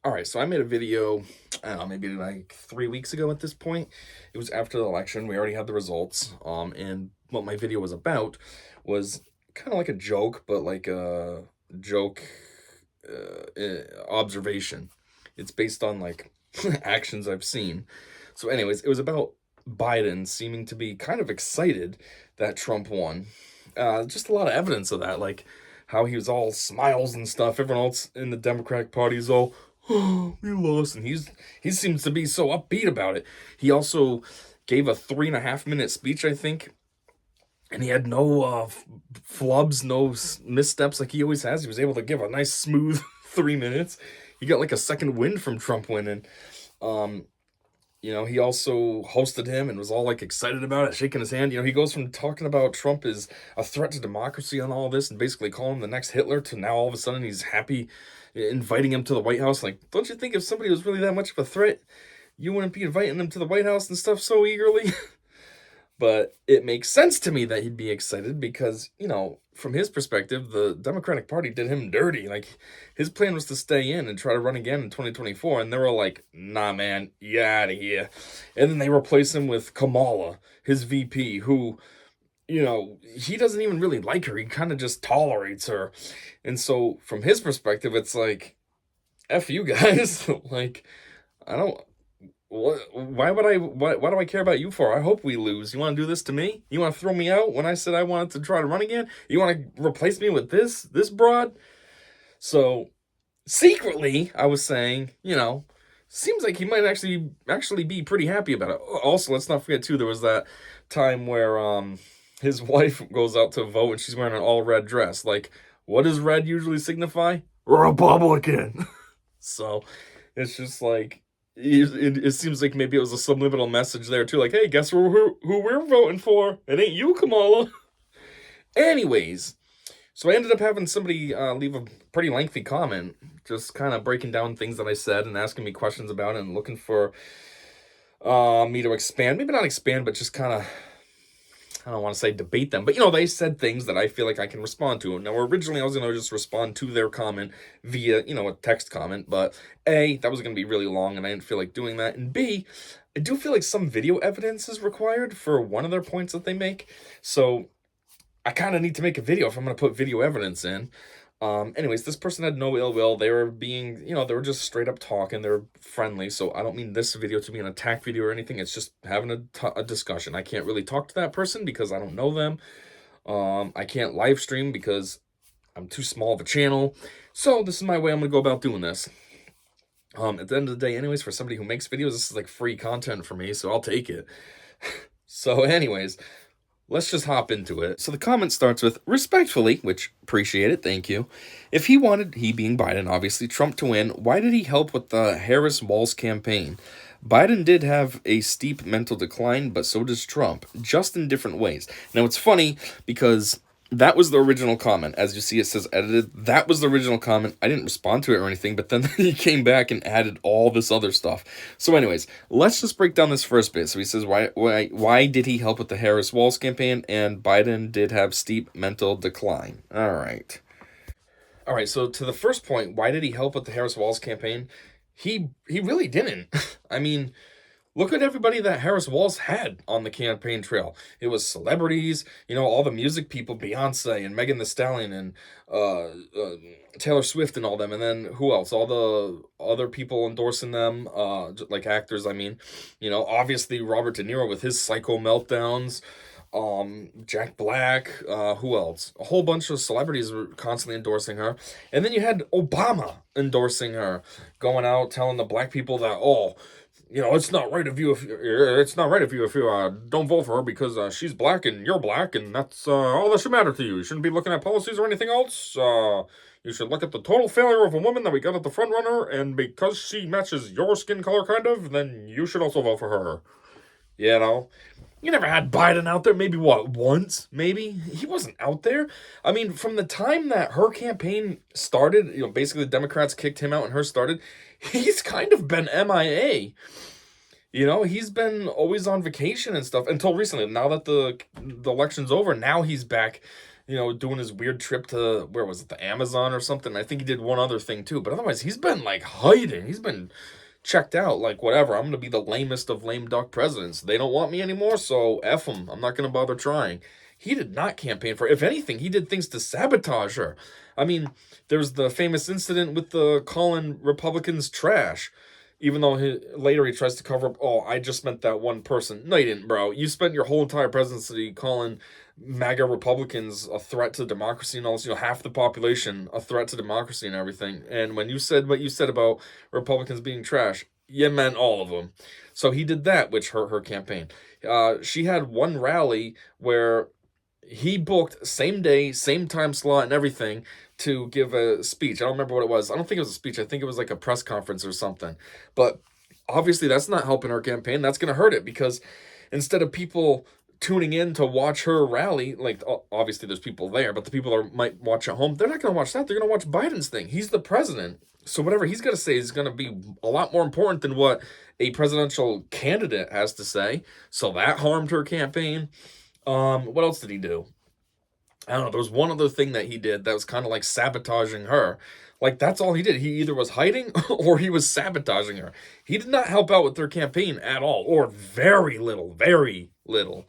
All right, so I made a video, I don't know, maybe like 3 weeks ago at this point. It was after the election. We already had the results. And what my video was about was kind of like a joke, but like a joke observation. It's based on like actions I've seen. So, anyways, it was about Biden seeming to be kind of excited that Trump won. Just a lot of evidence of that, like how he was all smiles and stuff. Everyone else in the Democratic Party is all, oh, we lost, and he seems to be so upbeat about it. He also gave a 3.5 minute speech, I think, and he had no flubs, no missteps like he always has. He was able to give a nice smooth 3 minutes. He got like a second wind from Trump winning. Um, he also hosted him and was all like excited about it, shaking his hand. He goes from talking about Trump is a threat to democracy on all this and basically calling him the next Hitler to now all of a sudden he's happy inviting him to the White House. Like, don't you think if somebody was really that much of a threat, you wouldn't be inviting them to the White House and stuff so eagerly? But it makes sense to me that he'd be excited because, from his perspective, the Democratic Party did him dirty. Like, his plan was to stay in and try to run again in 2024, and they were like, nah, man, you out of here. And then they replace him with Kamala, his VP, who, he doesn't even really like her. He kind of just tolerates her. And so, from his perspective, it's like, F you guys. Like, I don't. Why would I? Why do I care about you for? I hope we lose. You want to do this to me? You want to throw me out when I said I wanted to try to run again? You want to replace me with this broad? So secretly, I was saying, seems like he might actually be pretty happy about it. Also, let's not forget too, there was that time where his wife goes out to vote and she's wearing an all red dress. Like, what does red usually signify? Republican. So it's just like it seems like maybe it was a subliminal message there too, like, hey, guess who we're voting for? It ain't you, Kamala. Anyways, so I ended up having somebody leave a pretty lengthy comment, just kind of breaking down things that I said and asking me questions about it and looking for me to expand, maybe not expand, but just kind of, I don't want to say debate them, but they said things that I feel like I can respond to. Now, originally I was going to just respond to their comment via, a text comment, but A, that was going to be really long and I didn't feel like doing that. And B, I do feel like some video evidence is required for one of their points that they make. So I kind of need to make a video if I'm going to put video evidence in. Anyways, this person had no ill will. They were being, they were just straight up talking. They were friendly. So I don't mean this video to be an attack video or anything. It's just having a discussion. I can't really talk to that person because I don't know them. I can't live stream because I'm too small of a channel. So this is my way I'm going to go about doing this. At the end of the day, anyways, for somebody who makes videos, this is like free content for me, so I'll take it. So anyways, let's just hop into it. So the comment starts with, respectfully, which appreciate it, thank you. If he wanted, he being Biden, obviously, Trump to win, why did he help with the Harris-Walz campaign? Biden did have a steep mental decline, but so does Trump, just in different ways. Now, it's funny because that was the original comment. As you see, it says edited. That was the original comment. I didn't respond to it or anything, but then he came back and added all this other stuff. So anyways, let's just break down this first bit. So he says, why did he help with the Harris-Walz campaign? And Biden did have steep mental decline. All right, so to the first point, why did he help with the Harris-Walz campaign? He really didn't. I mean, look at everybody that Harris-Walz had on the campaign trail. It was celebrities, all the music people, Beyonce and Megan Thee Stallion and Taylor Swift and all them. And then who else? All the other people endorsing them, like actors, I mean. Obviously Robert De Niro with his psycho meltdowns. Jack Black, who else? A whole bunch of celebrities were constantly endorsing her. And then you had Obama endorsing her, going out telling the black people that, it's not right of you if you don't vote for her because she's black and you're black and that's all that should matter to you. You shouldn't be looking at policies or anything else. You should look at the total failure of a woman that we got at the front runner, and because she matches your skin color kind of, then you should also vote for her. You never had Biden out there. Maybe once? Maybe he wasn't out there. I mean, from the time that her campaign started, basically the Democrats kicked him out and her started. He's kind of been MIA. He's been always on vacation and stuff until recently. Now that the election's over, now he's back doing his weird trip to, where was it, the Amazon or something. I think he did one other thing too, but otherwise he's been like hiding. He's been checked out, like, whatever. I'm gonna be the lamest of lame duck presidents. They don't want me anymore, so F them. I'm not gonna bother trying. He did not campaign for her. If anything, he did things to sabotage her. I mean, there's the famous incident with the calling Republicans trash. Even though later he tries to cover up, oh, I just meant that one person. No, you didn't, bro. You spent your whole entire presidency calling MAGA Republicans a threat to democracy and all this, half the population a threat to democracy and everything. And when you said what you said about Republicans being trash, you meant all of them. So he did that, which hurt her campaign. She had one rally where he booked same day, same time slot, and everything to give a speech. I don't remember what it was. I don't think it was a speech. I think it was like a press conference or something. But obviously, that's not helping her campaign. That's going to hurt it, because instead of people tuning in to watch her rally, like, obviously there's people there, but the people that might watch at home, they're not going to watch that. They're going to watch Biden's thing. He's the president. So whatever he's going to say is going to be a lot more important than what a presidential candidate has to say. So that harmed her campaign. What else did he do? I don't know. There was one other thing that he did that was kind of like sabotaging her. Like, that's all he did. He either was hiding or he was sabotaging her. He did not help out with their campaign at all, or very little, very little.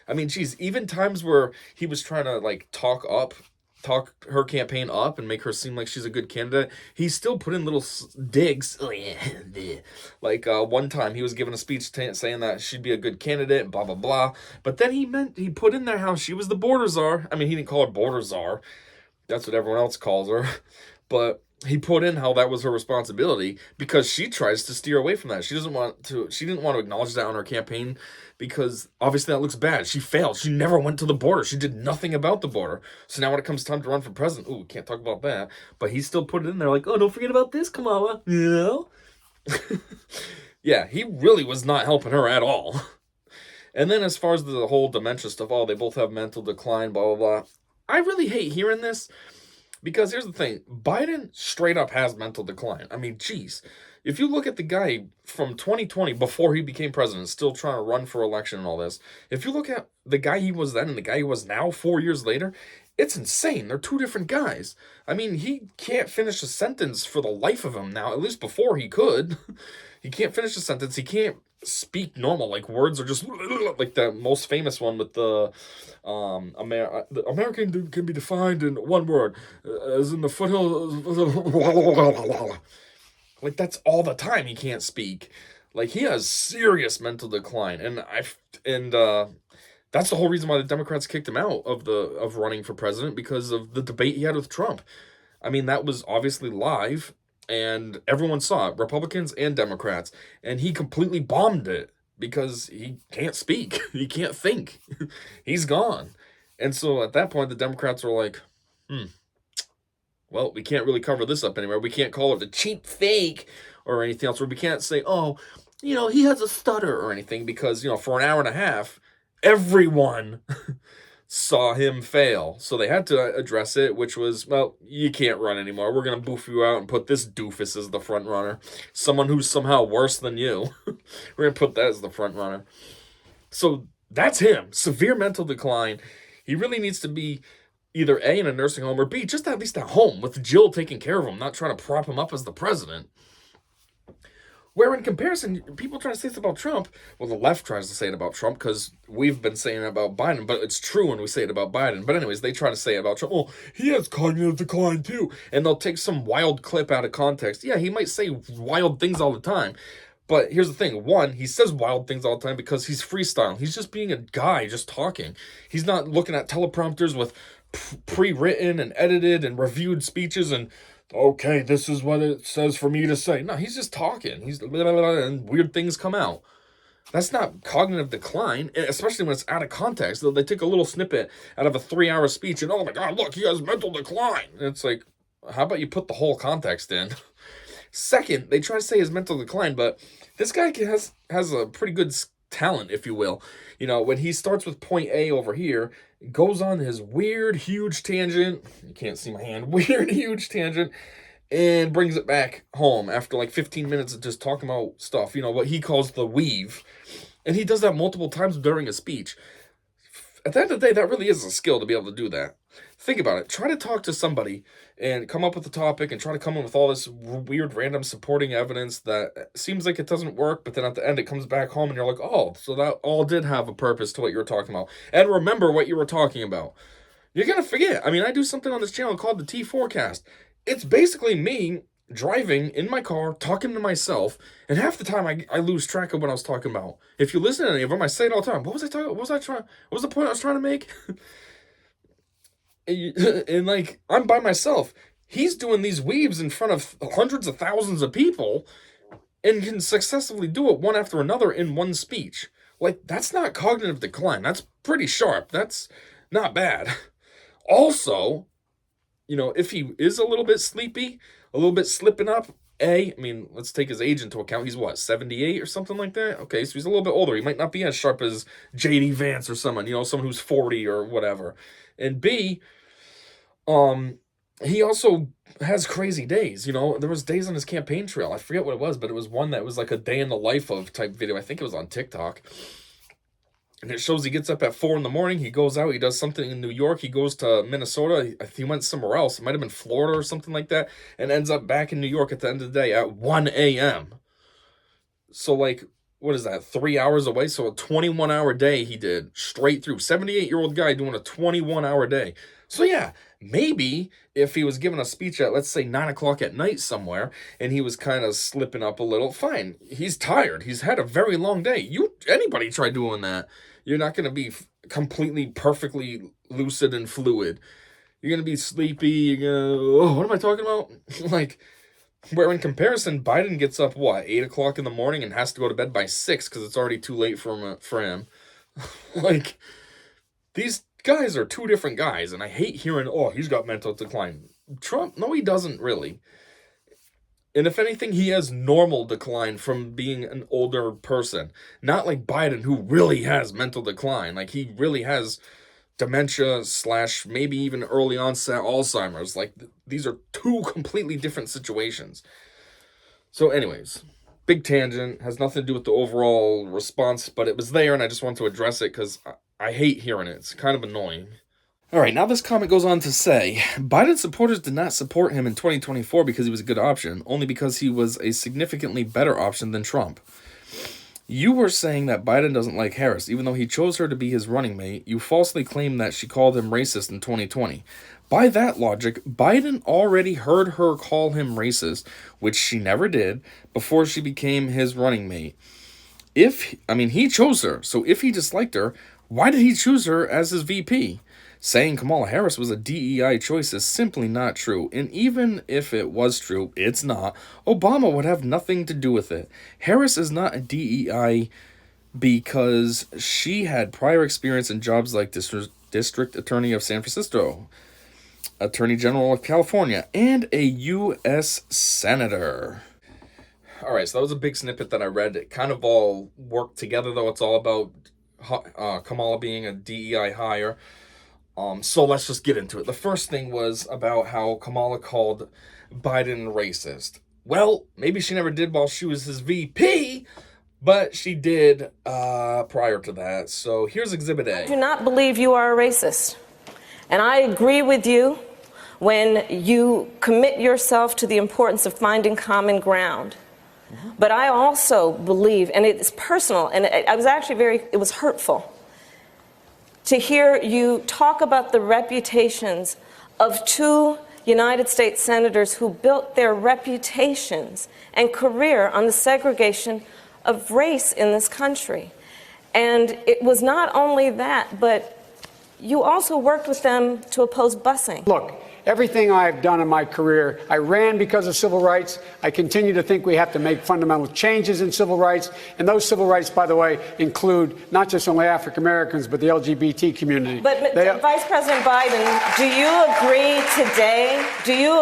I mean, geez, even times where he was trying to like talk her campaign up and make her seem like she's a good candidate, he still put in little digs. Oh yeah, like one time he was giving a speech saying that she'd be a good candidate, blah blah blah. But then he put in there how she was the border czar. I mean, he didn't call her border czar. That's what everyone else calls her. But he put in how that was her responsibility, because she tries to steer away from that. She didn't want to acknowledge that on her campaign, because obviously that looks bad. She failed. She never went to the border. She did nothing about the border. So now when it comes time to run for president, ooh, can't talk about that. But he still put it in there like, oh, don't forget about this, Kamala. Yeah, he really was not helping her at all. And then as far as the whole dementia stuff, oh, they both have mental decline, blah, blah, blah. I really hate hearing this. Because here's the thing, Biden straight up has mental decline. I mean, geez, if you look at the guy from 2020, before he became president, still trying to run for election and all this, if you look at the guy he was then and the guy he was now 4 years later, it's insane. They're two different guys. I mean, he can't finish a sentence for the life of him now, at least before he could. He can't finish a sentence. He can't speak normal. Like, words are just like the most famous one with the the American can be defined in one word, as in the foothills. Like, that's all the time he can't speak. Like, he has serious mental decline, and that's the whole reason why the Democrats kicked him out of running for president, because of the debate he had with Trump. I mean, that was obviously live, and everyone saw it, Republicans and Democrats, and he completely bombed it because he can't speak. He can't think. He's gone. And so at that point, the Democrats were like, well, we can't really cover this up anymore. We can't call it a cheap fake or anything else, or we can't say, oh, he has a stutter or anything, because, for an hour and a half, everyone saw him fail. So they had to address it, which was, well, you can't run anymore. We're going to boof you out and put this doofus as the front runner. Someone who's somehow worse than you. We're going to put that as the front runner. So that's him. Severe mental decline. He really needs to be either A, in a nursing home, or B, just at least at home with Jill taking care of him, not trying to prop him up as the president. Where in comparison, people try to say this about Trump. Well, the left tries to say it about Trump because we've been saying it about Biden, but it's true when we say it about Biden. But anyways, they try to say it about Trump. Oh, he has cognitive decline too. And they'll take some wild clip out of context. Yeah, he might say wild things all the time. But here's the thing. One, he says wild things all the time because he's freestyling. He's just being a guy, just talking. He's not looking at teleprompters with pre-written and edited and reviewed speeches and, okay, this is what it says for me to say. No, he's just talking. He's blah, blah, blah, and weird things come out. That's not cognitive decline, especially when it's out of context. They take a little snippet out of a 3-hour speech and, oh my God, look, he has mental decline. And it's like, how about you put the whole context in? Second, they try to say his mental decline, but this guy has a pretty good talent, if you will. When he starts with point A over here, goes on his weird, huge tangent. You can't see my hand. Weird, huge tangent. And brings it back home after like 15 minutes of just talking about stuff. What he calls the weave. And he does that multiple times during a speech. At the end of the day, that really is a skill to be able to do that. Think about it. Try to talk to somebody and come up with a topic and try to come in with all this weird random supporting evidence that seems like it doesn't work, but then at the end it comes back home and you're like, oh, so that all did have a purpose to what you were talking about. And remember what you were talking about. You're going to forget. I mean, I do something on this channel called the T Forecast. It's basically me driving in my car, talking to myself, and half the time I lose track of what I was talking about. If you listen to any of them, I say it all the time. What was I talking? What was I trying? What was the point I was trying to make? And like, I'm by myself. He's doing these weaves in front of hundreds of thousands of people and can successfully do it one after another in one speech. Like, that's not cognitive decline. That's pretty sharp. That's not bad. Also, you know, if he is a little bit sleepy, a little bit slipping up, I mean, let's take his age into account. He's what, 78 or something like that? Okay, so he's a little bit older. He might not be as sharp as J.D. Vance or someone, you know, someone who's 40 or whatever. And B, he also has crazy days. You know, there was days on his campaign trail. I forget what it was, but it was one that was like a day in the life of type video. I think it was on TikTok. And it shows he gets up at 4 a.m. He goes out. He does something in New York. He goes to Minnesota. He went somewhere else. It might have been Florida or something like that. And ends up back in New York at the end of the day at 1 a.m. So, like, what is that? 3 hours away? So a 21-hour day he did straight through. 78-year-old guy doing a 21-hour day. So, yeah, maybe if he was giving a speech at, let's say, 9 o'clock at night somewhere, and he was kind of slipping up a little, fine. He's tired. He's had a very long day. Anybody try doing that. You're not going to be completely, perfectly lucid and fluid. You're going to be sleepy. You're going to, oh, what am I talking about? Like, where in comparison, Biden gets up, what, 8 o'clock in the morning and has to go to bed by 6 because it's already too late for him. Like, these guys are two different guys, and I hate hearing, oh, he's got mental decline. Trump, no, he doesn't really. And if anything, he has normal decline from being an older person. Not like Biden, who really has mental decline. Like, he really has dementia / maybe even early onset Alzheimer's. Like, these are two completely different situations. So anyways, big tangent. Has nothing to do with the overall response, but it was there, and I just wanted to address it because I hate hearing it. It's kind of annoying. All right, now this comment goes on to say, Biden supporters did not support him in 2024 because he was a good option, only because he was a significantly better option than Trump. You were saying that Biden doesn't like Harris, even though he chose her to be his running mate. You falsely claimed that she called him racist in 2020. By that logic, Biden already heard her call him racist, which she never did, before she became his running mate. He chose her, so if he disliked her, why did he choose her as his VP? Saying Kamala Harris was a DEI choice is simply not true, and even if it was true, it's not. Obama would have nothing to do with it. Harris is not a DEI because she had prior experience in jobs like District Attorney of San Francisco, Attorney General of California, and a U.S. Senator. All right, so that was a big snippet that I read. It kind of all worked together, though. It's all about Kamala being a DEI hire. So let's just get into it. The first thing was about how Kamala called Biden racist. Well, maybe she never did while she was his VP, but she did prior to that. So here's Exhibit A. I do not believe you are a racist. And I agree with you when you commit yourself to the importance of finding common ground. But I also believe, and it's personal, and I was actually it was hurtful to hear you talk about the reputations of two United States senators who built their reputations and career on the segregation of race in this country. And it was not only that, but you also worked with them to oppose busing. Look, everything I've done in my career, I ran because of civil rights. I continue to think we have to make fundamental changes in civil rights. And those civil rights, by the way, include not just only African Americans, but the LGBT community. But Vice President Biden, do you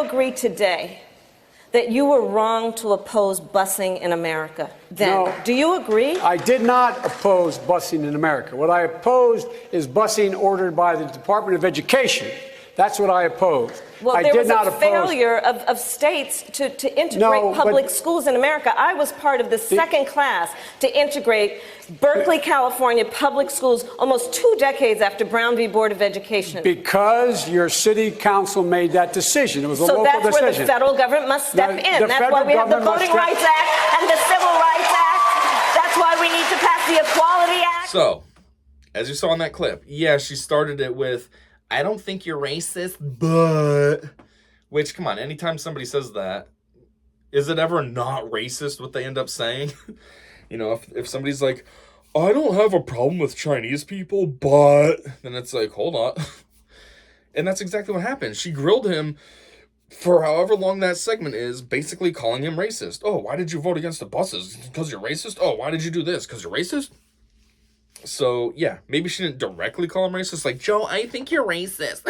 agree today that you were wrong to oppose busing in America then? No, do you agree? I did not oppose busing in America. What I opposed is busing ordered by the Department of Education That's what I opposed. Well, I there did was not a oppose. failure of states to integrate No, public but- schools in America. I was part of the second class to integrate Berkeley, California public schools almost 2 decades after Brown v. Board of Education. Because your city council made that decision. It was a So local that's decision. where the federal government must step No, in. the That's why federal we have the government must Voting step- Rights Act and the Civil Rights Act. That's why we need to pass the Equality Act. So, as you saw in that clip, yeah, she started it with, I don't think you're racist, but... Which, come on, anytime somebody says that, is it ever not racist what they end up saying? You know, if somebody's like, I don't have a problem with Chinese people, but... Then it's like, hold on. And that's exactly what happened. She grilled him for however long that segment is, basically calling him racist. Oh, why did you vote against the buses? Because you're racist? Oh, why did you do this? Because you're racist? So, yeah, maybe she didn't directly call him racist, like, Joe, I think you're racist.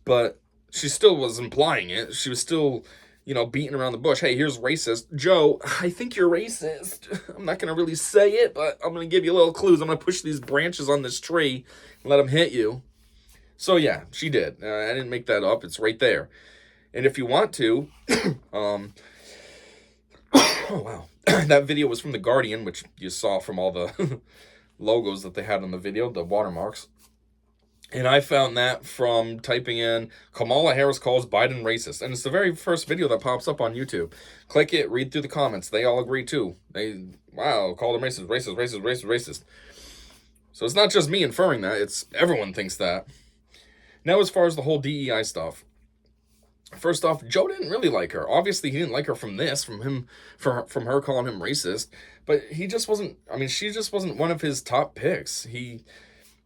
But she still was implying it. She was still, you know, beating around the bush. Hey, here's racist. Joe, I think you're racist. I'm not going to really say it, but I'm going to give you little clues. I'm going to push these branches on this tree and let them hit you. So, yeah, she did. I didn't make that up. It's right there. And if you want to, oh, wow. That video was from The Guardian, which you saw from all the logos that they had on the video, the watermarks. And I found that from typing in Kamala Harris calls Biden racist. And it's the very first video that pops up on YouTube. Click it, read through the comments. They all agree too. Wow, called him racist, racist, racist, racist, racist. So it's not just me inferring that. It's everyone thinks that. Now, as far as the whole DEI stuff. First off, Joe didn't really like her. Obviously, he didn't like her from her calling him racist. But he just wasn't, I mean, she just wasn't one of his top picks. He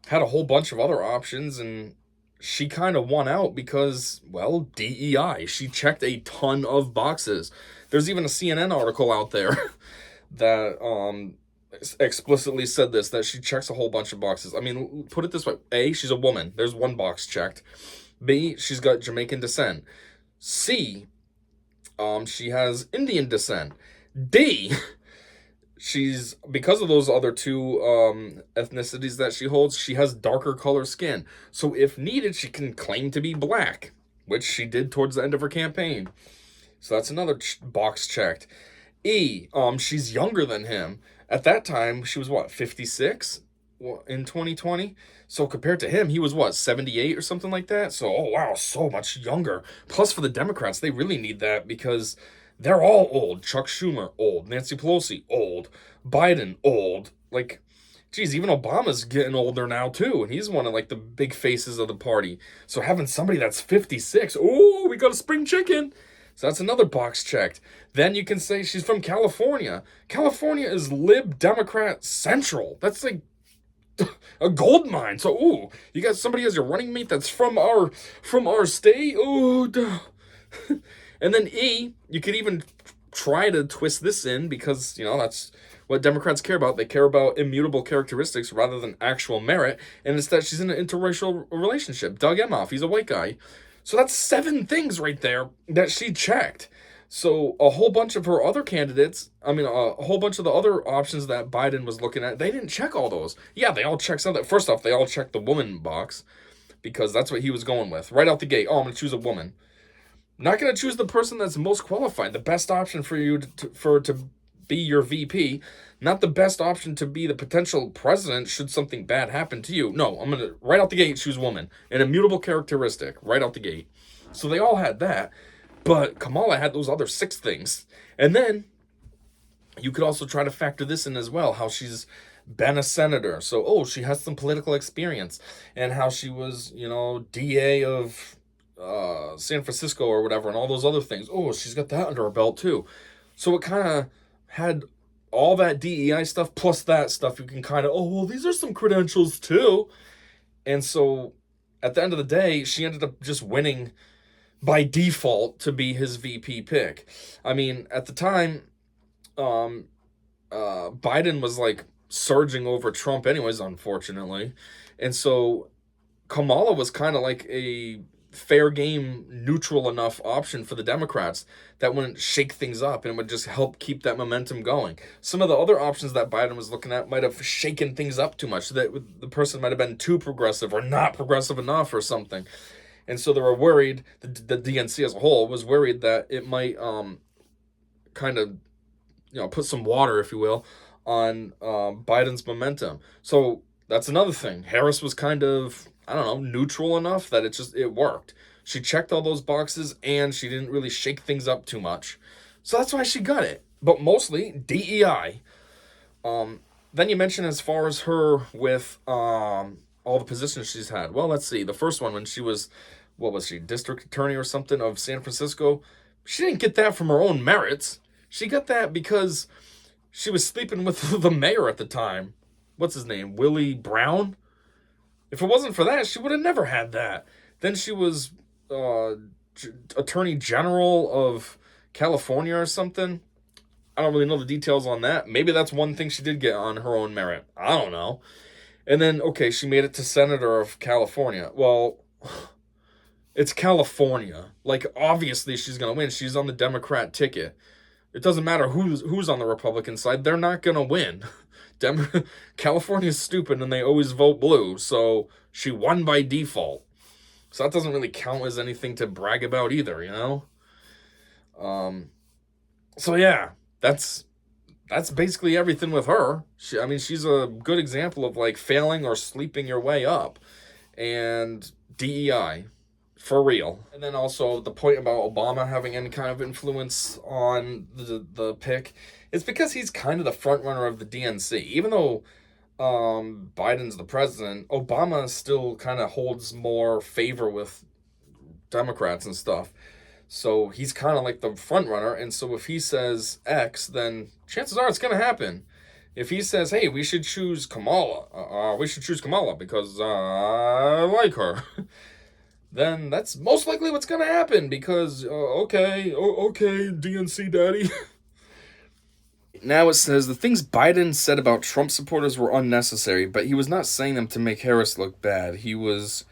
had a whole bunch of other options, and she kind of won out because, well, DEI. She checked a ton of boxes. There's even a CNN article out there that explicitly said this, that she checks a whole bunch of boxes. I mean, put it this way. A, she's a woman. There's one box checked. B, she's got Jamaican descent. C, she has Indian descent. D, she's, because of those other two ethnicities that she holds, she has darker color skin. So if needed, she can claim to be black, which she did towards the end of her campaign. So that's another box checked. E, she's younger than him. At that time, she was what, 56 in 2020? So compared to him, he was what, 78 or something like that? So, oh wow, so much younger. Plus for the Democrats, they really need that because they're all old. Chuck Schumer, old. Nancy Pelosi, old. Biden, old. Like, geez, even Obama's getting older now too, and he's one of like the big faces of the party. So having somebody that's 56, oh, we got a spring chicken. So that's another box checked. Then you can say she's from California. California is lib Democrat central. That's like a gold mine. So, ooh, you got somebody as your running mate that's from our state. Ooh, duh. And then E, you could even try to twist this in because, you know, that's what Democrats care about. They care about immutable characteristics rather than actual merit. And it's that she's in an interracial relationship. Doug Emhoff, he's a white guy. So that's 7 things right there that she checked. So a whole bunch of her other candidates, a whole bunch of the other options that Biden was looking at, they didn't check all those. Yeah, they all checked something. First off, they all checked the woman box because that's what he was going with. Right out the gate, oh, I'm going to choose a woman. Not going to choose the person that's most qualified, the best option for you to be your VP, not the best option to be the potential president should something bad happen to you. No, I'm going to, right out the gate, choose woman. An immutable characteristic, right out the gate. So they all had that, but Kamala had those other 6 things. And then you could also try to factor this in as well, how she's been a senator. So, oh, she has some political experience, and how she was, you know, DA of San Francisco or whatever, and all those other things. Oh, she's got that under her belt too. So it kind of had all that DEI stuff plus that stuff. You can kind of, oh, well, these are some credentials too. And so at the end of the day, she ended up just winning by default to be his VP pick. I mean, at the time, Biden was like surging over Trump anyways, unfortunately. And so Kamala was kind of like a fair game, neutral enough option for the Democrats that wouldn't shake things up and would just help keep that momentum going. Some of the other options that Biden was looking at might have shaken things up too much, so that the person might have been too progressive or not progressive enough or something. And so they were worried, the DNC as a whole was worried that it might kind of, put some water, if you will, on Biden's momentum. So that's another thing. Harris was kind of, neutral enough that it worked. She checked all those boxes and she didn't really shake things up too much. So that's why she got it. But mostly DEI. Then you mentioned as far as her with all the positions she's had. Well, let's see. The first one, when she was, what was she, district attorney or something of San Francisco, she didn't get that from her own merits. She got that because she was sleeping with the mayor at the time. What's his name? Willie Brown? If it wasn't for that, she would have never had that. Then she was Attorney General of California or something. I don't really know the details on that. Maybe that's one thing she did get on her own merit. I don't know. And then, okay, she made it to Senator of California. Well, it's California. Like, obviously she's going to win. She's on the Democrat ticket. It doesn't matter who's on the Republican side. They're not going to win. California's stupid and they always vote blue. So she won by default. So that doesn't really count as anything to brag about either, So yeah, that's basically everything with her. She's a good example of like failing or sleeping your way up. And DEI. For real. And then also the point about Obama having any kind of influence on the pick, it's because he's kind of the front runner of the DNC. Even though Biden's the president, Obama still kind of holds more favor with Democrats and stuff. So he's kind of like the front runner. And so if he says X, then chances are it's going to happen. If he says, hey, we should choose Kamala, because I like her. Then that's most likely what's going to happen because, okay, DNC daddy. Now it says, the things Biden said about Trump supporters were unnecessary, but he was not saying them to make Harris look bad. He was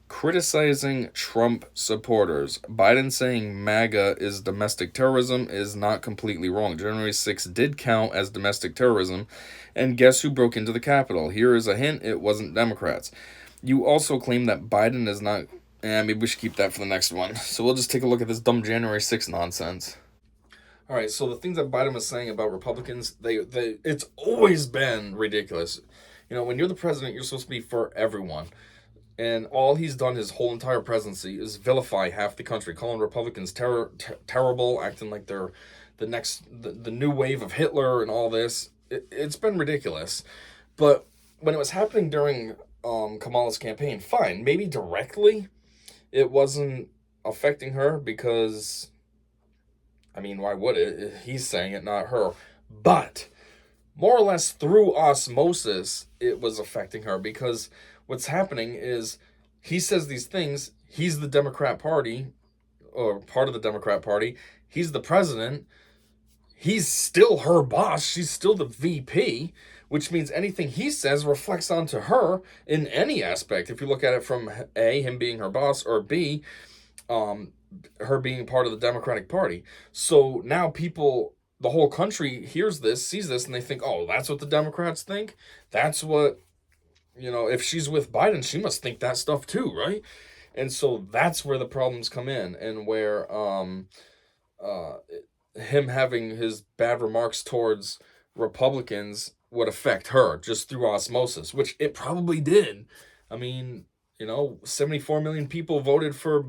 criticizing Trump supporters. Biden saying MAGA is domestic terrorism is not completely wrong. January 6th did count as domestic terrorism, and guess who broke into the Capitol? Here is a hint, it wasn't Democrats. You also claim that Biden is not... maybe we should keep that for the next one. So we'll just take a look at this dumb January 6th nonsense. All right, so the things that Biden was saying about Republicans, it's always been ridiculous. When you're the president, you're supposed to be for everyone. And all he's done his whole entire presidency is vilify half the country, calling Republicans terrible, acting like they're the new wave of Hitler and all this. It's been ridiculous. But when it was happening during Kamala's campaign, fine, maybe directly it wasn't affecting her because, why would it? He's saying it, not her. But more or less through osmosis, it was affecting her because what's happening is he says these things. He's the Democrat Party, or part of the Democrat Party. He's the president. He's still her boss. She's still the VP, which means anything he says reflects onto her in any aspect. If you look at it from A, him being her boss, or B, her being part of the Democratic Party. So now people, the whole country hears this, sees this, and they think, oh, that's what the Democrats think? That's what, if she's with Biden, she must think that stuff too, right? And so that's where the problems come in, and where him having his bad remarks towards Republicans would affect her just through osmosis, which it probably did. 74 million people voted for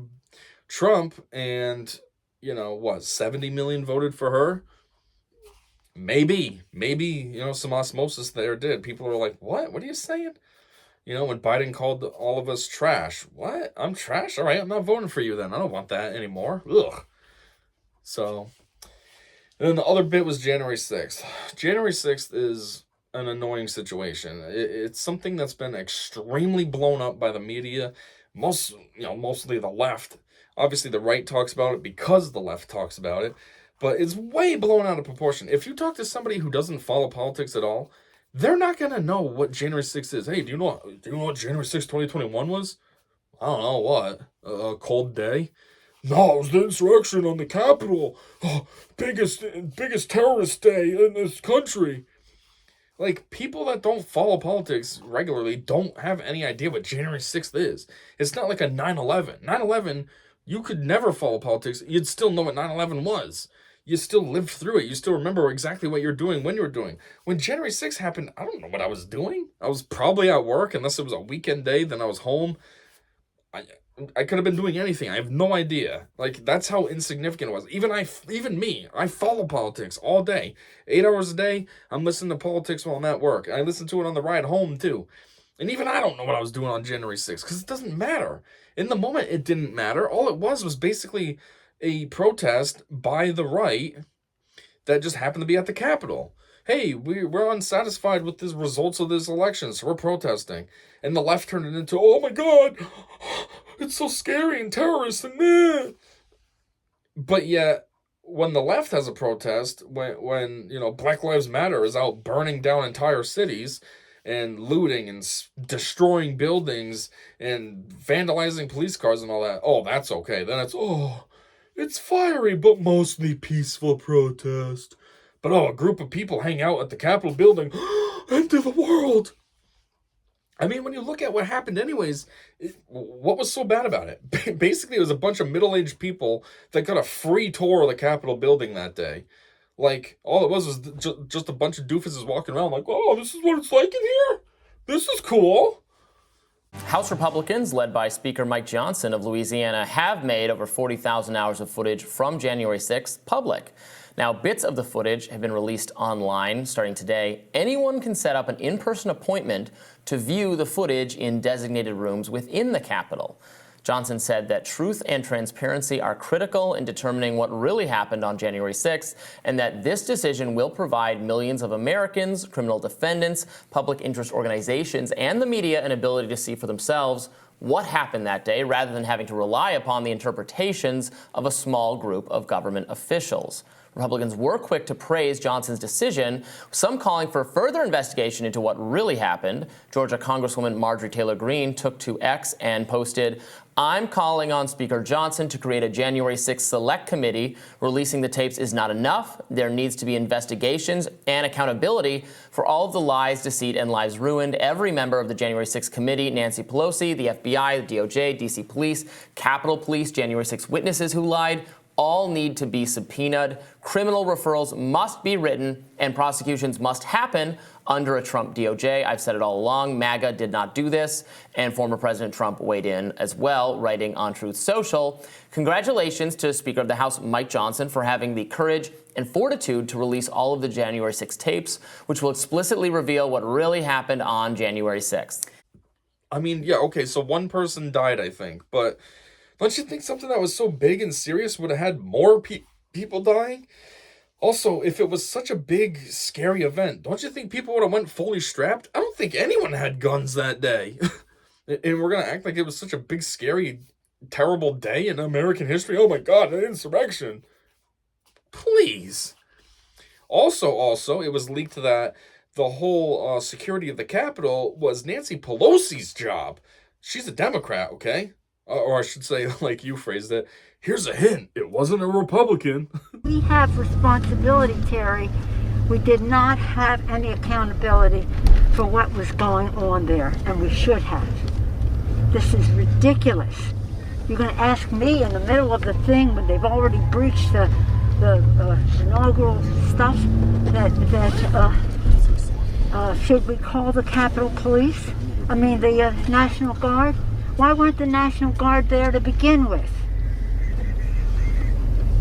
Trump and, 70 million voted for her? Maybe, some osmosis there did. People were like, what? What are you saying? When Biden called all of us trash. What? I'm trash? All right, I'm not voting for you then. I don't want that anymore. Ugh. So... And then the other bit was January 6th. January 6th is an annoying situation. It's something that's been extremely blown up by the media, mostly the left. Obviously, the right talks about it because the left talks about it, but it's way blown out of proportion. If you talk to somebody who doesn't follow politics at all, they're not going to know what January 6th is. Hey, do you know what January 6th, 2021 was? I don't know what. A cold day? No, it was the insurrection on the Capitol. Oh, biggest terrorist day in this country. Like, people that don't follow politics regularly don't have any idea what January 6th is. It's not like a 9/11. 9/11, you could never follow politics. You'd still know what 9/11 was. You still lived through it. You still remember exactly what you're doing when you were doing. When January 6th happened, I don't know what I was doing. I was probably at work, unless it was a weekend day, then I was home. I I could have been doing anything. I have no idea. Like, that's how insignificant it was. Even me, I follow politics all day. 8 hours a day, I'm listening to politics while I'm at work. I listen to it on the ride home too. And even I don't know what I was doing on January 6th because it doesn't matter. In the moment, it didn't matter. All it was basically a protest by the right that just happened to be at the Capitol. Hey, we're unsatisfied with the results of this election, so we're protesting. And the left turned it into, oh my God, it's so scary and terrorist and meh. But yet, when the left has a protest, when Black Lives Matter is out burning down entire cities and looting and destroying buildings and vandalizing police cars and all that, oh, that's okay. Then it's fiery but mostly peaceful protest. But a group of people hang out at the Capitol building, end of the world. I mean, when you look at what happened anyways, what was so bad about it? Basically, it was a bunch of middle-aged people that got a free tour of the Capitol building that day. Like, all it was just a bunch of doofuses walking around like, oh, this is what it's like in here? This is cool. House Republicans, led by Speaker Mike Johnson of Louisiana, have made over 40,000 hours of footage from January 6th public. Now, bits of the footage have been released online starting today. Anyone can set up an in-person appointment to view the footage in designated rooms within the Capitol. Johnson said that truth and transparency are critical in determining what really happened on January 6th, and that this decision will provide millions of Americans, criminal defendants, public interest organizations, and the media an ability to see for themselves what happened that day, rather than having to rely upon the interpretations of a small group of government officials. Republicans were quick to praise Johnson's decision, some calling for further investigation into what really happened. Georgia Congresswoman Marjorie Taylor Greene took to X and posted, "I'm calling on Speaker Johnson to create a January 6th select committee. Releasing the tapes is not enough. There needs to be investigations and accountability for all of the lies, deceit, and lives ruined. Every member of the January 6th committee, Nancy Pelosi, the FBI, the DOJ, DC Police, Capitol Police, January 6th witnesses who lied, all need to be subpoenaed. Criminal referrals must be written, and prosecutions must happen under a Trump DOJ. I've said it all along. MAGA did not do this, and former President Trump weighed in as well, writing on Truth Social. Congratulations to Speaker of the House Mike Johnson for having the courage and fortitude to release all of the January 6 tapes, which will explicitly reveal what really happened on January 6th. I mean, yeah, okay, so one person died, I think, but don't you think something that was so big and serious would have had more people dying? Also, if it was such a big, scary event, don't you think people would have went fully strapped? I don't think anyone had guns that day. And we're going to act like it was such a big, scary, terrible day in American history? Oh my God, an insurrection. Please. Also, it was leaked that the whole security of the Capitol was Nancy Pelosi's job. She's a Democrat, okay? Or I should say, like you phrased it, here's a hint, it wasn't a Republican. We have responsibility, Terry. We did not have any accountability for what was going on there, and we should have. This is ridiculous. You're going to ask me in the middle of the thing when they've already breached the inaugural stuff should we call the Capitol Police? I mean, the National Guard? Why weren't the National Guard there to begin with?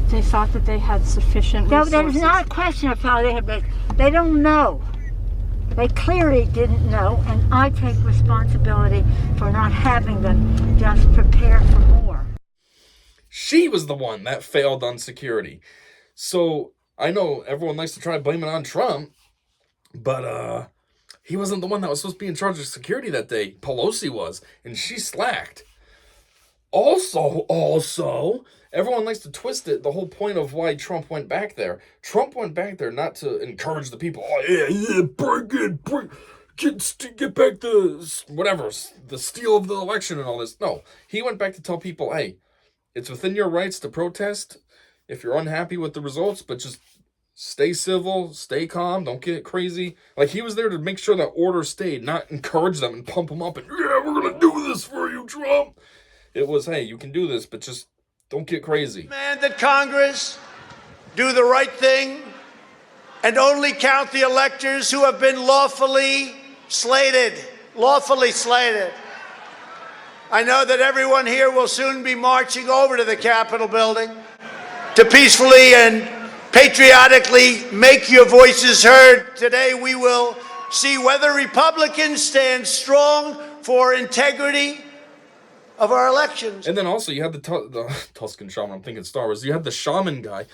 They thought that they had sufficient resources. No, that is not a question of how they had. They don't know. They clearly didn't know, and I take responsibility for not having them just prepare for more. She was the one that failed on security. So I know everyone likes to try to blame it on Trump, but he wasn't the one that was supposed to be in charge of security that day. Pelosi was, and she slacked. Also, everyone likes to twist it, the whole point of why Trump went back there. Trump went back there not to encourage the people, oh yeah, bring it, get back the whatever, the steal of the election and all this. No, he went back to tell people, hey, it's within your rights to protest if you're unhappy with the results, but just stay civil, stay calm, don't get crazy. Like, he was there to make sure that order stayed, not encourage them and pump them up and, yeah, we're going to do this for you, Trump. It was, hey, you can do this, but just don't get crazy. Demand that Congress do the right thing and only count the electors who have been lawfully slated. Lawfully slated. I know that everyone here will soon be marching over to the Capitol building to peacefully and patriotically make your voices heard. Today we will see whether Republicans stand strong for integrity of our elections. And then also you had the Tuscan shaman, I'm thinking Star Wars, you had the shaman guy.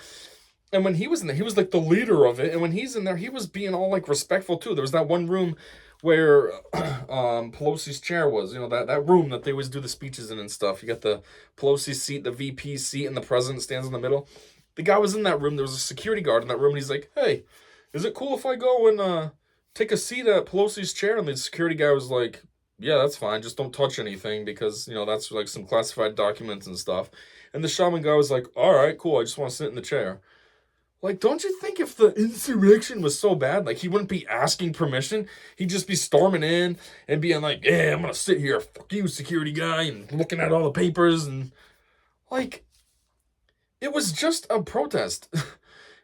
And when he was in there, he was like the leader of it. And when he's in there, he was being all like respectful too. There was that one room where Pelosi's chair was, you know, that room that they always do the speeches in and stuff. You got the Pelosi seat, the VP seat, and the president stands in the middle. The guy was in that room. There was a security guard in that room, and he's like, hey, is it cool if I go and take a seat at Pelosi's chair? And the security guy was like, yeah, that's fine. Just don't touch anything because, you know, that's like some classified documents and stuff. And the shaman guy was like, all right, cool. I just want to sit in the chair. Like, don't you think if the insurrection was so bad, like, he wouldn't be asking permission? He'd just be storming in and being like, yeah, I'm going to sit here, fuck you, security guy, and looking at all the papers. And, like, it was just a protest.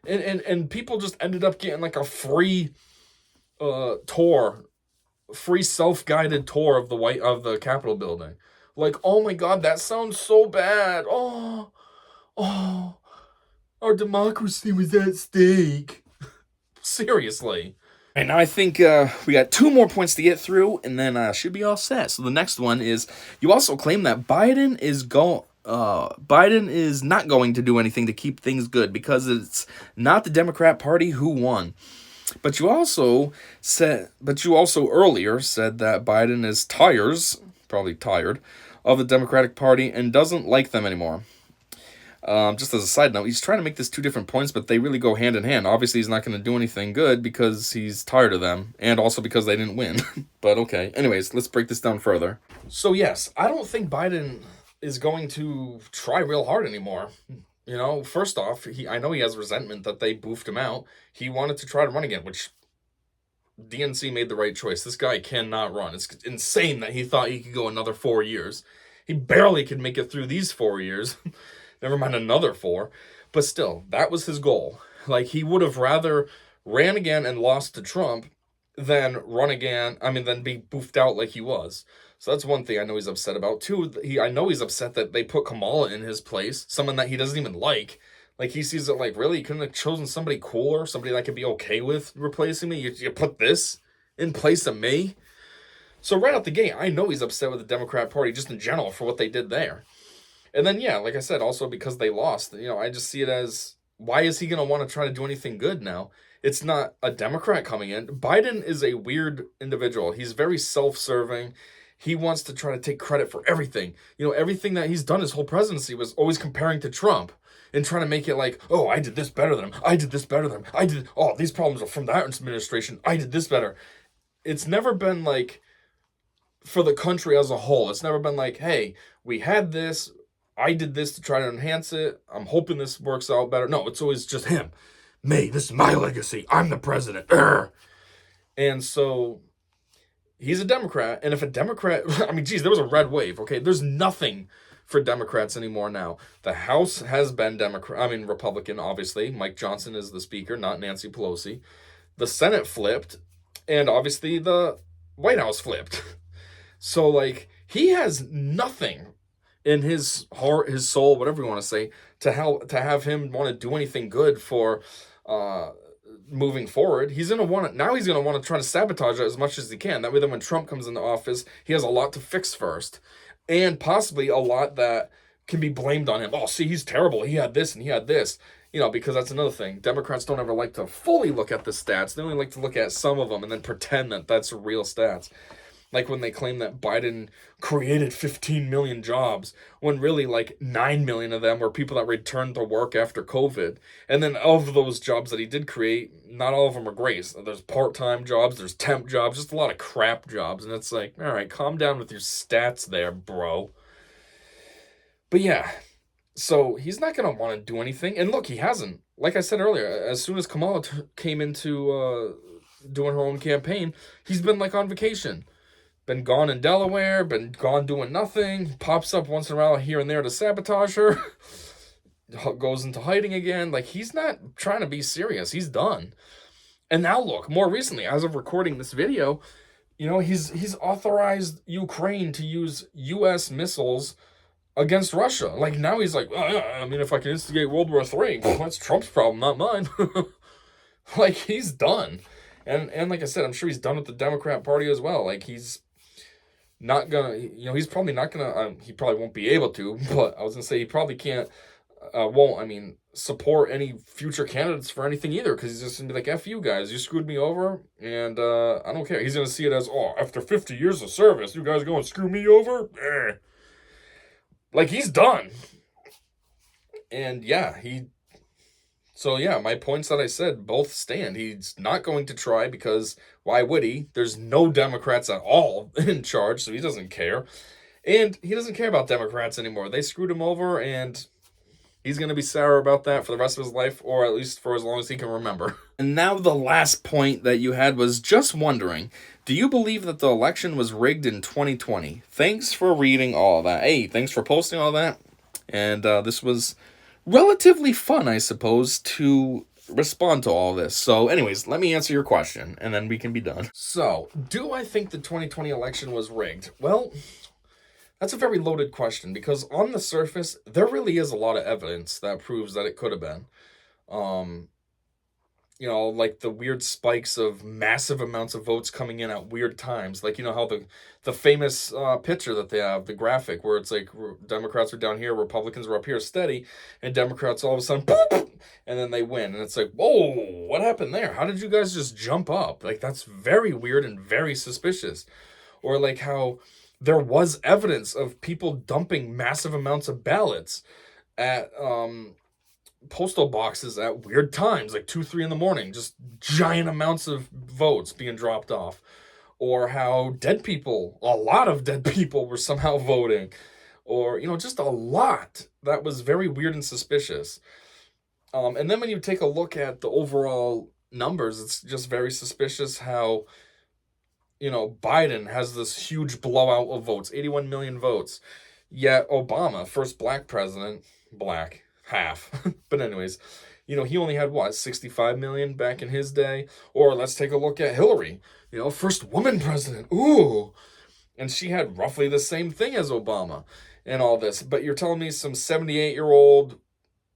and people just ended up getting, like, a free tour, free self-guided tour of the Capitol building. Like, oh my God, that sounds so bad. Oh. Our democracy was at stake. Seriously. And now I think we got 2 more points to get through, and then should be all set. So the next one is, you also claim that Biden is not going to do anything to keep things good because it's not the Democrat Party who won. But you also earlier said that Biden is probably tired, of the Democratic Party and doesn't like them anymore. Just as a side note, he's trying to make this 2 different points, but they really go hand in hand. Obviously, he's not going to do anything good because he's tired of them, and also because they didn't win. But okay. Anyways, let's break this down further. So yes, I don't think Biden is going to try real hard anymore. You know, first off, I know he has resentment that they boofed him out. He wanted to try to run again, which DNC made the right choice. This guy cannot run. It's insane that he thought he could go another 4 years. He barely could make it through these 4 years. Never mind another 4. But still, that was his goal. Like, he would have rather ran again and lost to Trump than run again, than be boofed out like he was. So that's one thing I know he's upset about. 2, I know he's upset that they put Kamala in his place, someone that he doesn't even like. Like, he sees it like, really? You couldn't have chosen somebody cooler, somebody that could be okay with replacing me? You put this in place of me? So right out the gate, I know he's upset with the Democrat Party just in general for what they did there. And then, yeah, like I said, also because they lost, you know, I just see it as, why is he going to want to try to do anything good now? It's not a Democrat coming in. Biden is a weird individual. He's very self-serving. He wants to try to take credit for everything. You know, everything that he's done his whole presidency was always comparing to Trump and trying to make it like, oh, I did this better than him. I did this better than him. These problems are from that administration. I did this better. It's never been like, for the country as a whole, it's never been like, hey, we had this. I did this to try to enhance it. I'm hoping this works out better. No, it's always just him. Me, this is my legacy. I'm the president. Urgh. And so he's a Democrat. And if a Democrat, there was a red wave, okay? There's nothing for Democrats anymore now. The House has been Republican, obviously. Mike Johnson is the speaker, not Nancy Pelosi. The Senate flipped. And obviously the White House flipped. So, like, he has nothing in his heart, his soul, whatever you want to say, to have him want to do anything good for moving forward. He's gonna want to try to sabotage it as much as he can. That way, then when Trump comes into office, he has a lot to fix first, and possibly a lot that can be blamed on him. Oh, see, he's terrible. He had this and he had this. You know, because that's another thing. Democrats don't ever like to fully look at the stats. They only like to look at some of them and then pretend that that's real stats. Like when they claim that Biden created 15 million jobs, when really like 9 million of them were people that returned to work after COVID. And then of those jobs that he did create, not all of them are great. So there's part-time jobs, there's temp jobs, just a lot of crap jobs. And it's like, all right, calm down with your stats there, bro. But yeah, so he's not going to want to do anything. And look, he hasn't. Like I said earlier, as soon as Kamala came into doing her own campaign, he's been like on vacation. Been gone in Delaware, been gone doing nothing, pops up once in a while here and there to sabotage her, goes into hiding again. Like, he's not trying to be serious. He's done. And now look, more recently, as of recording this video, you know, he's authorized Ukraine to use U.S. missiles against Russia. Like, now he's like, oh, yeah, I mean, if I can instigate World War III, that's Trump's problem, not mine. Like, he's done. And like I said, I'm sure he's done with the Democrat Party as well. Like, he's not gonna, you know, he's probably not gonna, he probably won't be able to, but I was gonna say he probably can't, support any future candidates for anything either, because he's just gonna be like, F you guys, you screwed me over, and I don't care. He's gonna see it as, oh, after 50 years of service, you guys gonna screw me over? Like, he's done. And yeah, so yeah, my points that I said both stand. He's not going to try, because why would he? There's no Democrats at all in charge, so he doesn't care. And he doesn't care about Democrats anymore. They screwed him over, and he's going to be sour about that for the rest of his life, or at least for as long as he can remember. And now the last point that you had was just wondering, do you believe that the election was rigged in 2020? Thanks for reading all that. Hey, thanks for posting all that. And this was relatively fun, I suppose, to respond to all this. So anyways, let me answer your question, and then we can be done. So, do I think the 2020 election was rigged? Well, that's a very loaded question, because on the surface, there really is a lot of evidence that proves that it could have been. You know, like the weird spikes of massive amounts of votes coming in at weird times. Like, you know how the famous picture that they have, the graphic, where it's like Democrats are down here, Republicans are up here steady, and Democrats all of a sudden, and then they win. And it's like, whoa, what happened there? How did you guys just jump up? Like, that's very weird and very suspicious. Or like how there was evidence of people dumping massive amounts of ballots at postal boxes at weird times, like 2, 3 in the morning, just giant amounts of votes being dropped off. Or how a lot of dead people were somehow voting. Or, you know, just a lot that was very weird and suspicious. And then when you take a look at the overall numbers, it's just very suspicious how, you know, Biden has this huge blowout of votes, 81 million votes. Yet Obama, first black president, half. But anyways, you know, he only had, 65 million back in his day? Or let's take a look at Hillary, you know, first woman president. Ooh. And she had roughly the same thing as Obama and all this. But you're telling me some 78-year-old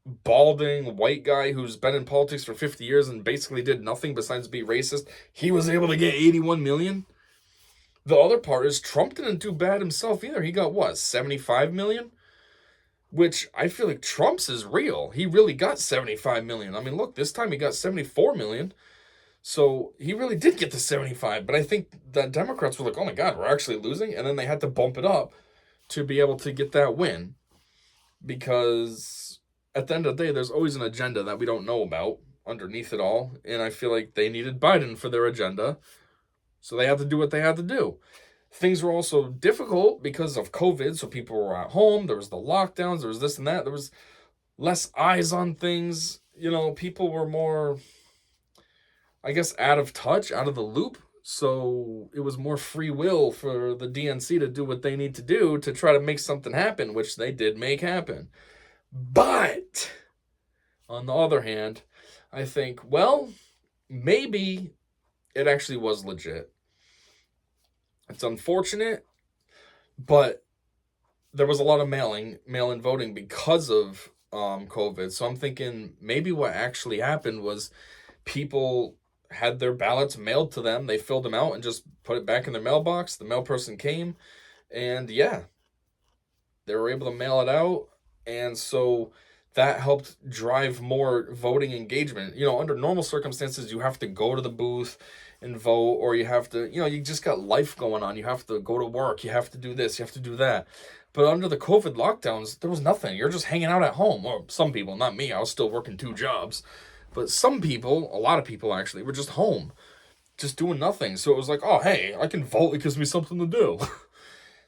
balding white guy who's been in politics for 50 years and basically did nothing besides be racist, he was able to get 81 million? The other part is Trump didn't do bad himself either. He got 75 million? Which I feel like Trump's is real. He really got 75 million. I mean, look, this time he got 74 million. So he really did get to 75. But I think that Democrats were like, oh my God, we're actually losing. And then they had to bump it up to be able to get that win. Because at the end of the day, there's always an agenda that we don't know about underneath it all. And I feel like they needed Biden for their agenda. So they had to do what they had to do. Things were also difficult because of COVID, so people were at home, there was the lockdowns, there was this and that, there was less eyes on things, you know, people were more, I guess, out of touch, out of the loop, so it was more free will for the DNC to do what they need to do to try to make something happen, which they did make happen. But, on the other hand, I think, well, maybe it actually was legit. It's unfortunate, but there was a lot of mail-in voting because of COVID. So I'm thinking maybe what actually happened was people had their ballots mailed to them. They filled them out and just put it back in their mailbox. The mail person came, and yeah, they were able to mail it out. And so that helped drive more voting engagement. You know, under normal circumstances, you have to go to the booth and vote, or you have to, you know, you just got life going on. You have to go to work. You have to do this. You have to do that. But under the COVID lockdowns, there was nothing. You're just hanging out at home. Or some people, not me. I was still working 2 jobs. But some people, a lot of people actually, were just home, just doing nothing. So it was like, oh, hey, I can vote. It gives me something to do.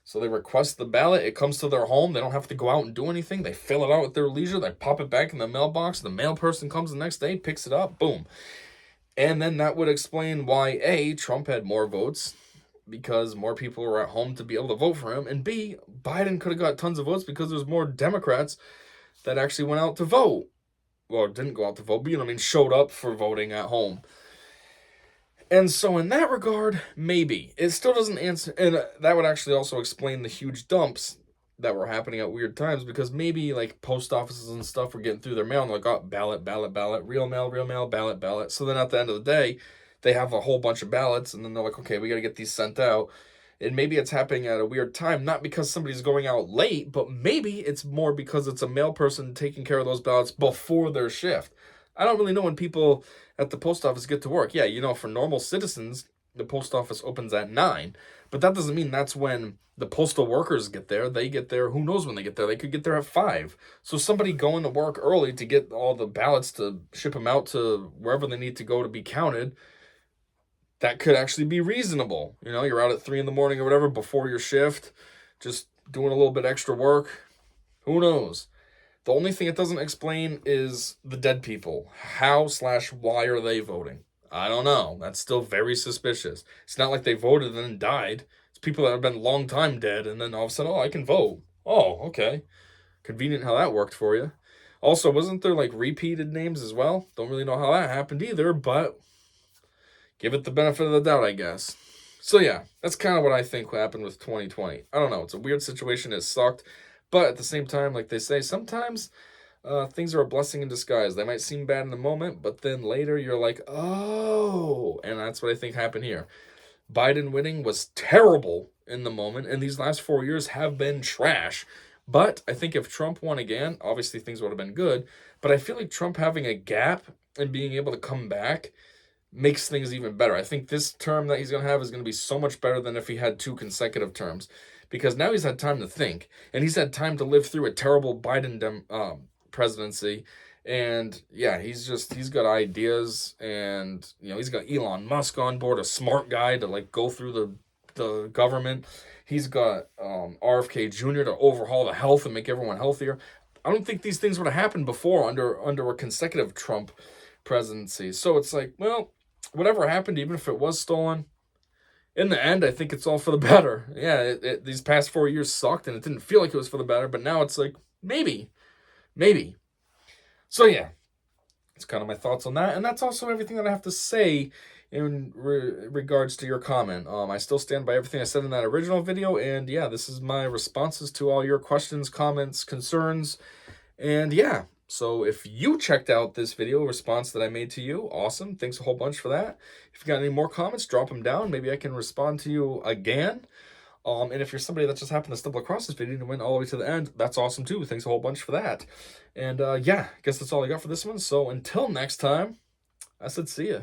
So they request the ballot. It comes to their home. They don't have to go out and do anything. They fill it out at their leisure. They pop it back in the mailbox. The mail person comes the next day, picks it up. Boom. And then that would explain why, A, Trump had more votes because more people were at home to be able to vote for him. And B, Biden could have got tons of votes because there's more Democrats that actually went out to vote. Well, didn't go out to vote, but, you know what I mean, showed up for voting at home. And so in that regard, maybe. It still doesn't answer, and that would actually also explain the huge dumps that were happening at weird times, because maybe, like, post offices and stuff were getting through their mail, and they're like, oh, ballot, ballot, ballot, real mail, ballot, ballot. So then at the end of the day, they have a whole bunch of ballots, and then they're like, okay, we got to get these sent out. And maybe it's happening at a weird time, not because somebody's going out late, but maybe it's more because it's a mail person taking care of those ballots before their shift. I don't really know when people at the post office get to work. Yeah, you know, for normal citizens, the post office opens at 9. But that doesn't mean that's when the postal workers get there. They get there, who knows when they get there. They could get there at 5. So somebody going to work early to get all the ballots to ship them out to wherever they need to go to be counted, that could actually be reasonable. You know, you're out at 3 in the morning or whatever before your shift, just doing a little bit extra work. Who knows? The only thing it doesn't explain is the dead people. How/why are they voting? I don't know. That's still very suspicious. It's not like they voted and then died. It's people that have been long time dead, and then all of a sudden, oh, I can vote. Oh, okay. Convenient how that worked for you. Also, wasn't there like repeated names as well? Don't really know how that happened either, but give it the benefit of the doubt, I guess. So yeah, that's kind of what I think happened with 2020. I don't know. It's a weird situation. It sucked. But at the same time, like they say, sometimes things are a blessing in disguise. They might seem bad in the moment, but then later you're like, oh. And that's what I think happened here. Biden winning was terrible in the moment, and these last 4 years have been trash. But I think if Trump won again, obviously things would have been good. But I feel like Trump having a gap and being able to come back makes things even better. I think this term that he's going to have is going to be so much better than if he had 2 consecutive terms. Because now he's had time to think, and he's had time to live through a terrible Biden presidency. And yeah, he's got ideas, and you know, he's got Elon Musk on board, a smart guy to like go through the government. He's got RFK Jr. to overhaul the health and make everyone healthier. I don't think these things would have happened before under a consecutive Trump presidency. So it's like, well, whatever happened, even if it was stolen, in the end, I think it's all for the better. Yeah, these past 4 years sucked, and it didn't feel like it was for the better, but now it's like, maybe. So yeah, it's kind of my thoughts on that, and that's also everything that I have to say in regards to your comment. I still stand by everything I said in that original video, and yeah, this is my responses to all your questions, comments, concerns, and yeah. So if you checked out this video response that I made to you, awesome. Thanks a whole bunch for that. If you got any more comments, drop them down. Maybe I can respond to you again. And if you're somebody that just happened to stumble across this video and went all the way to the end, that's awesome too. Thanks a whole bunch for that. And yeah, I guess that's all I got for this one. So until next time, I said see ya.